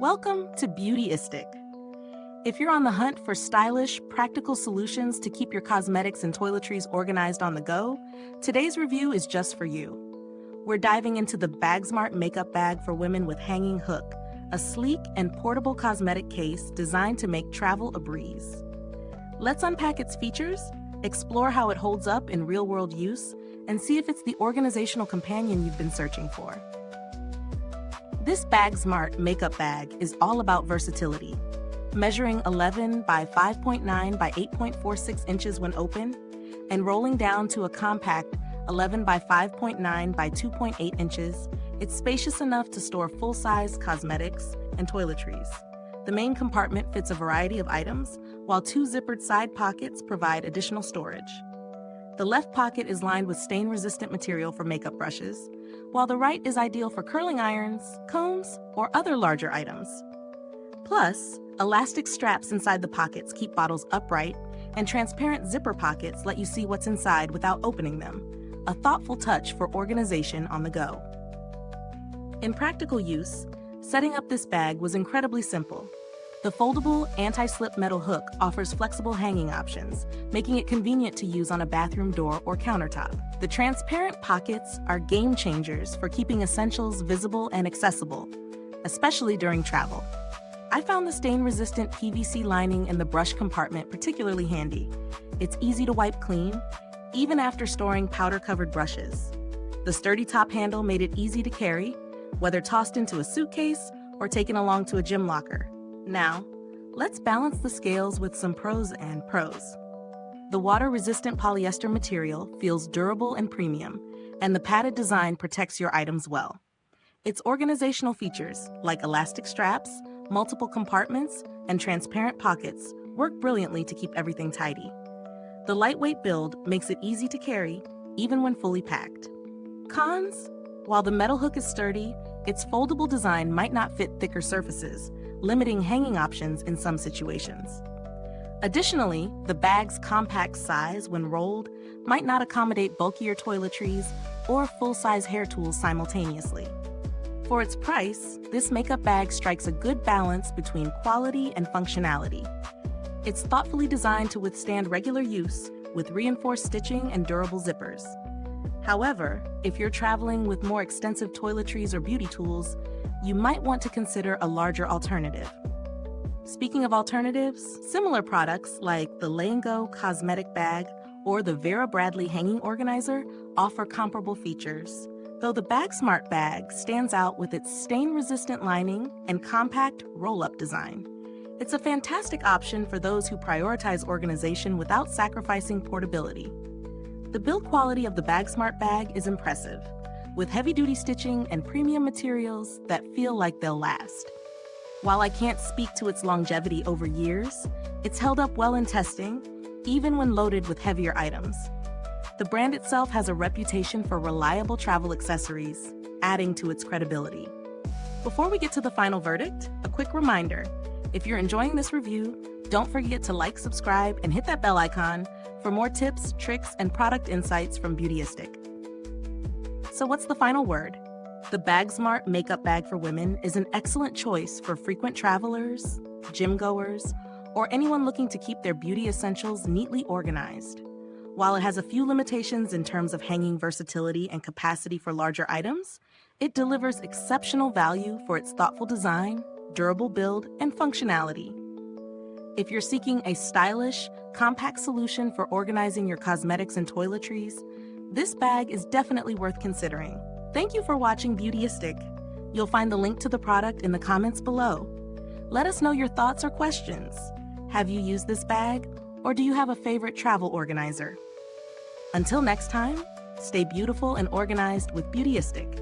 Welcome to Beautyistic. If you're on the hunt for stylish, practical solutions to keep your cosmetics and toiletries organized on the go, today's review is just for you. We're diving into the BAGSMART Makeup Bag for women with hanging hook, a sleek and portable cosmetic case designed to make travel a breeze. Let's unpack its features, explore how it holds up in real-world use, and see if it's the organizational companion you've been searching for. This BAGSMART Makeup Bag is all about versatility. Measuring 11 by 5.9 by 8.46 inches when open, and rolling down to a compact 11 by 5.9 by 2.8 inches, it's spacious enough to store full-size cosmetics and toiletries. The main compartment fits a variety of items, while two zippered side pockets provide additional storage. The left pocket is lined with stain-resistant material for makeup brushes, while the right is ideal for curling irons, combs, or other larger items. Plus, elastic straps inside the pockets keep bottles upright, and transparent zipper pockets let you see what's inside without opening them, a thoughtful touch for organization on the go. In practical use, setting up this bag was incredibly simple. The foldable, anti-slip metal hook offers flexible hanging options, making it convenient to use on a bathroom door or countertop. The transparent pockets are game changers for keeping essentials visible and accessible, especially during travel. I found the stain-resistant PVC lining in the brush compartment particularly handy. It's easy to wipe clean, even after storing powder-covered brushes. The sturdy top handle made it easy to carry, whether tossed into a suitcase or taken along to a gym locker. Now, let's balance the scales with some pros and pros. The water-resistant polyester material feels durable and premium, and the padded design protects your items well. Its organizational features, like elastic straps, multiple compartments, and transparent pockets, work brilliantly to keep everything tidy. The lightweight build makes it easy to carry, even when fully packed. Cons? While the metal hook is sturdy, its foldable design might not fit thicker surfaces, limiting hanging options in some situations. Additionally, the bag's compact size when rolled might not accommodate bulkier toiletries or full-size hair tools simultaneously. For its price, this makeup bag strikes a good balance between quality and functionality. It's thoughtfully designed to withstand regular use with reinforced stitching and durable zippers. However, if you're traveling with more extensive toiletries or beauty tools, you might want to consider a larger alternative. Speaking of alternatives, similar products like the Lango Cosmetic Bag or the Vera Bradley Hanging Organizer offer comparable features, though the BAGSMART bag stands out with its stain-resistant lining and compact roll-up design. It's a fantastic option for those who prioritize organization without sacrificing portability. The build quality of the BAGSMART bag is impressive, with heavy-duty stitching and premium materials that feel like they'll last. While I can't speak to its longevity over years, it's held up well in testing, even when loaded with heavier items. The brand itself has a reputation for reliable travel accessories, adding to its credibility. Before we get to the final verdict, a quick reminder: if you're enjoying this review, don't forget to like, subscribe, and hit that bell icon for more tips, tricks, and product insights from Beautyistic. So what's the final word? The BAGSMART Makeup Bag for Women is an excellent choice for frequent travelers, gym goers, or anyone looking to keep their beauty essentials neatly organized. While it has a few limitations in terms of hanging versatility and capacity for larger items, it delivers exceptional value for its thoughtful design, durable build, and functionality. If you're seeking a stylish, compact solution for organizing your cosmetics and toiletries, this bag is definitely worth considering. Thank you for watching Beautyistic. You'll find the link to the product in the comments below. Let us know your thoughts or questions. Have you used this bag, or do you have a favorite travel organizer? Until next time, stay beautiful and organized with Beautyistic.